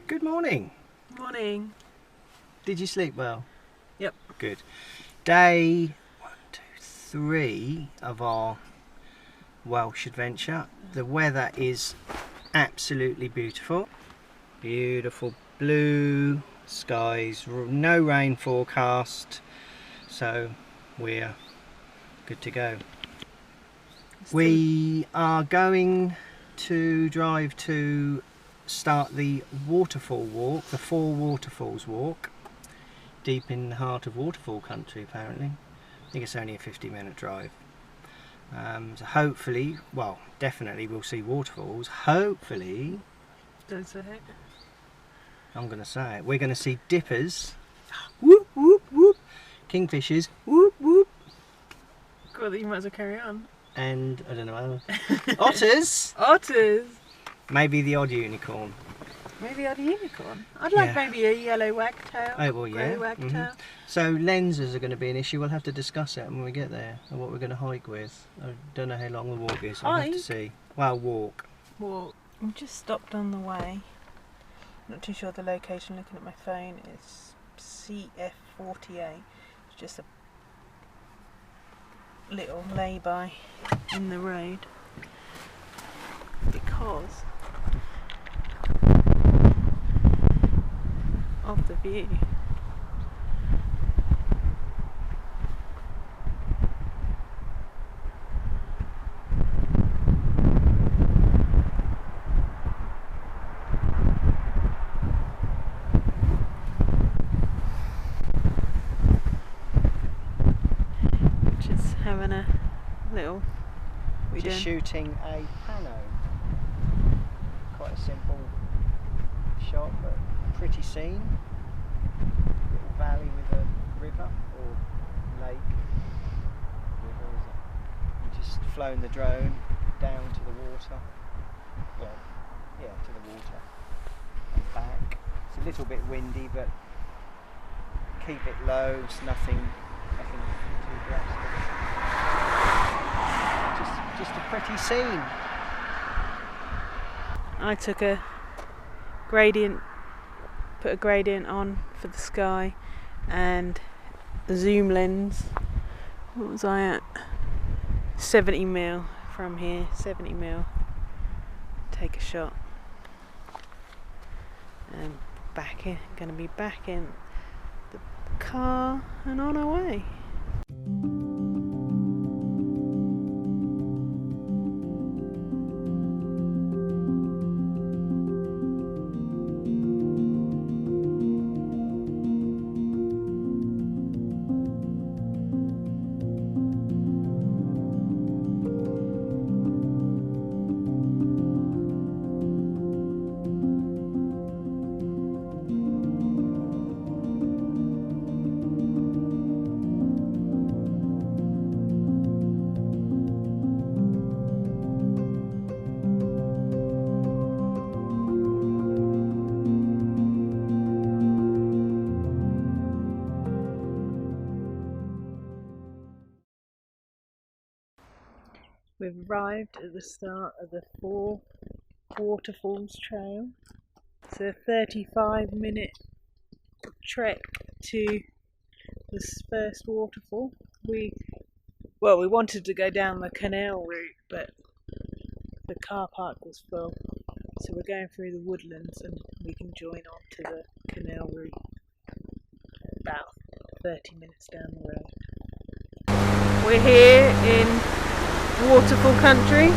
Good morning. Morning. Did you sleep well? Yep. Good. Day 1, 2, 3 of our Welsh adventure. The weather is absolutely beautiful. Beautiful blue skies, no rain forecast, so we're good to go. We are going to drive to start the waterfall walk, the 4 waterfalls walk, deep in the heart of waterfall country apparently. I think it's only a 50-minute drive. So hopefully, well, definitely we'll see waterfalls. Hopefully, Don't say it. I'm going to say it, we're going to see dippers, whoop whoop whoop, kingfishers, whoop whoop, God, you might as well carry on. and I don't know, otters, Otters. maybe the odd unicorn. Maybe a unicorn. I'd like Yeah. maybe a yellow wagtail. Oh, well, grey yeah. wagtail. So lenses are going to be an issue. We'll have to discuss it when we get there, and what we're going to hike with. I don't know how long the walk is. I'll have to Hike? see. Well, walk. Walk. I'm just stopped on the way. Not too sure the location. Looking at my phone, it's CF48. It's just a little lay-by in the road because of the view. Just having a little. Just shooting a pano. Quite a simple shot, but pretty scene. Little valley with a river or lake. River is it? And just flown the drone down to the water. Well, yeah, to the water and back. It's a little bit windy, but keep it low. It's nothing too drastic. Just a pretty scene. I took a gradient, put a gradient on for the sky, and a zoom lens. What was I at? 70mm from here. 70mm. Take a shot. And back in. Going to be back in the car and on our way. We've arrived at the start of the 4 Waterfalls trail. It's a 35-minute trek to this first waterfall. We wanted to go down the canal route, but the car park was full. So we're going through the woodlands and we can join on to the canal route about 30 minutes down the road. We're here in Waterfall country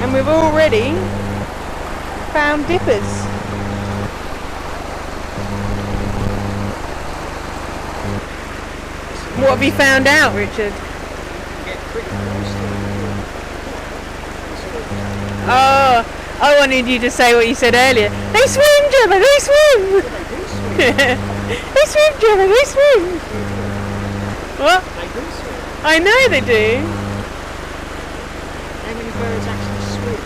and we've already found dippers. What have you found out, Richard? Oh, I wanted you to say what you said earlier. They swim, Gemma, they swim! They swim, Gemma, they swim! What? They do swim. I know they do. How many birds actually swim?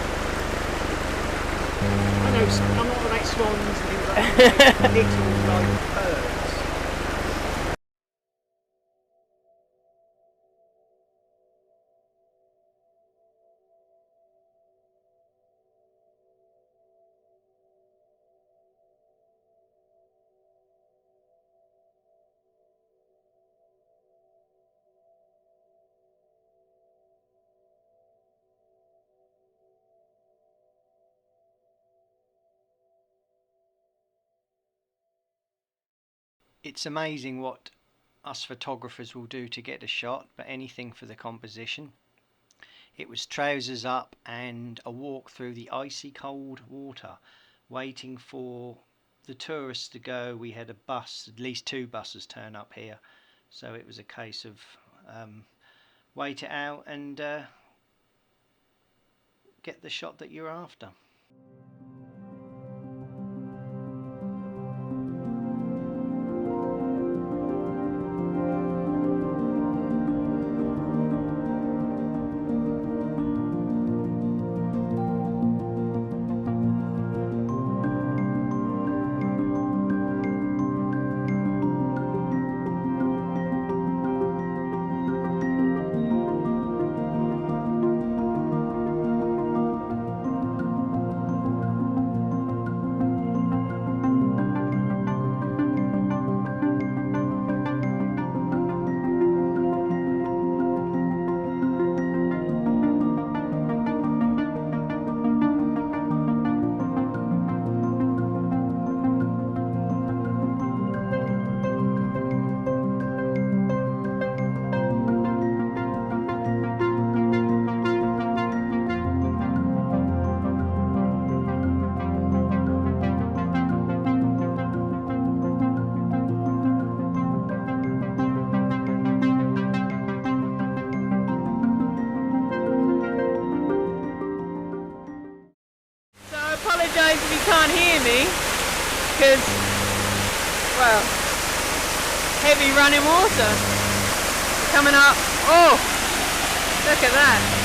I know, I'm not about swans and things like that. Little like birds. It's amazing what us photographers will do to get a shot, but anything for the composition. It was trousers up and a walk through the icy cold water, waiting for the tourists to go. We had a bus, at least 2 buses turn up here, so it was a case of wait it out and get the shot that you're after. Apologise if you can't hear me, because, well, heavy running water coming up. Oh, look at that.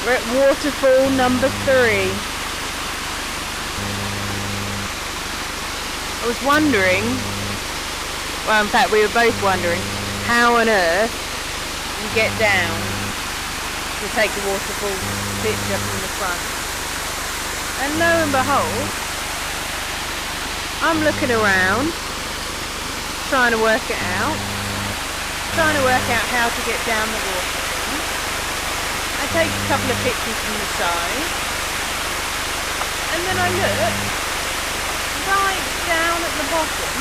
We're at Waterfall number 3. I was wondering, well in fact we were both wondering, how on earth you get down to take a waterfall picture from the front. And lo and behold, I'm looking around, trying to work it out, how to get down the waterfall. I take a couple of pictures from the side, and then I look right down at the bottom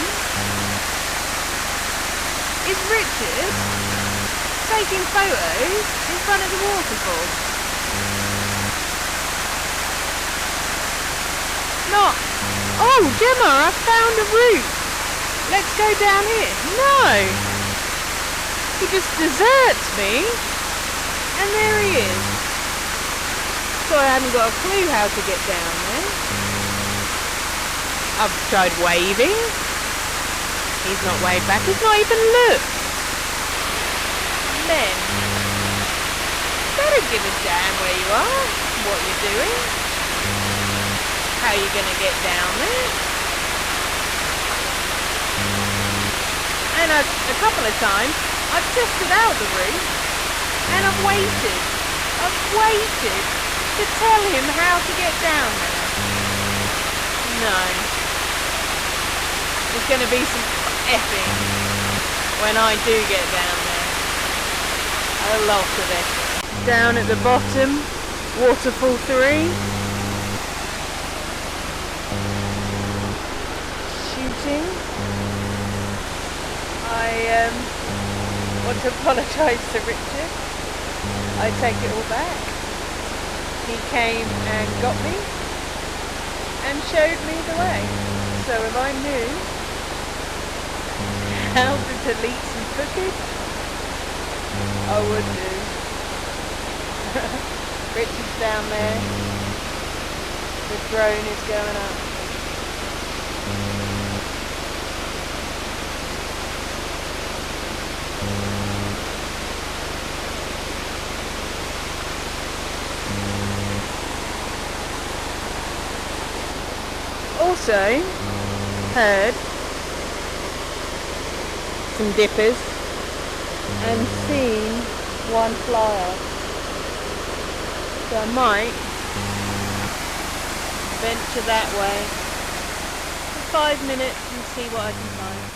is Richard taking photos in front of the waterfall. Not, oh Gemma, I found a route, let's go down here. No, he just deserts me. And there he is. So I haven't got a clue how to get down there. I've tried waving. He's not waved back. He's not even looked. Men, they don't give a damn where you are, what you're doing, how you're going to get down there. And a couple of times I've tested out the route. And I've waited to tell him how to get down there. No. There's going to be some effing when I do get down there. A lot of effing. Down at the bottom, Waterfall 3. Shooting. I want to apologise to Richard. I take it all back. He came and got me and showed me the way. So if I knew how to delete some footage, I would do. Richard's down there. The drone is going up. Also heard some dippers and seen one fly off, so I might venture that way for 5 minutes and see what I can find.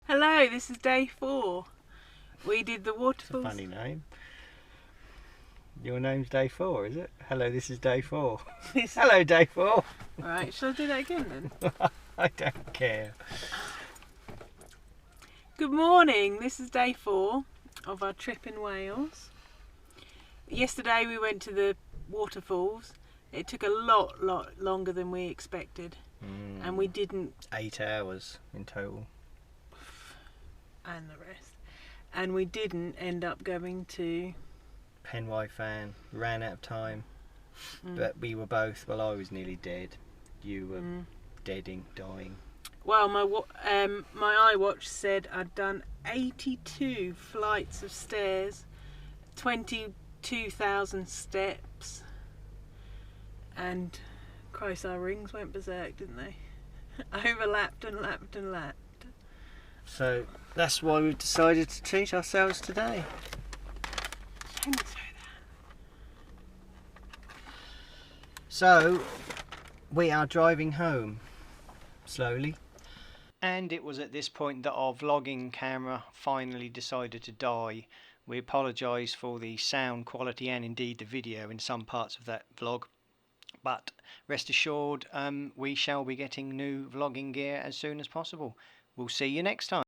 Hello, this is day 4. We did the waterfalls. It's a funny name. Your name's day 4, is it? Hello, this is day 4. Hello, day 4. Right, shall I do that again then? I don't care. Good morning, this is day 4 of our trip in Wales. Yesterday we went to the waterfalls. It took a lot longer than we expected. And we didn't... 8 hours in total. And the rest. And we didn't end up going to... Penway fan, ran out of time. But we were both, well, I was nearly dead. You were dying. Well, my iWatch said I'd done 82 flights of stairs, 22,000 steps, and Christ, our rings went berserk, didn't they? Overlapped and lapped and lapped. So that's why we've decided to treat ourselves today. Don't say that. So we are driving home slowly. And it was at this point that our vlogging camera finally decided to die. We apologise for the sound quality and indeed the video in some parts of that vlog. But rest assured, we shall be getting new vlogging gear as soon as possible. We'll see you next time.